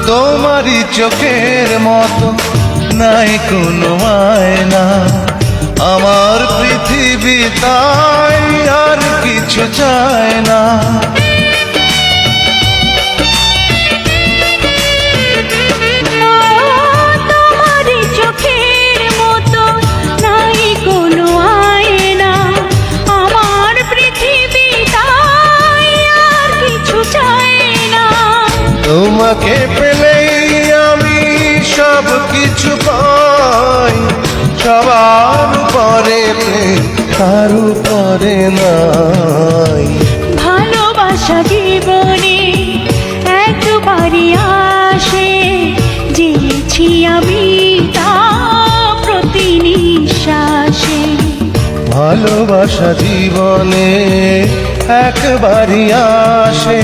তোমারই চোখের মতো নাই কোনো আয়না, আমার পৃথিবী তাই আর কিছু চায় না। তোমারই চোখের মতো নাই কোনো আয়না, আমার পৃথিবী তাই আর কিছু চায় না। তোমাকে পেলেই আমি সব কিছু পাই, সবার পরে প্রেম কারু পরে নাই। ভালোবাসা জীবনে একবারই আসে, জেনেছি আমি তা প্রতি নিঃশ্বাসে। ভালোবাসা জীবনে একবারই আসে।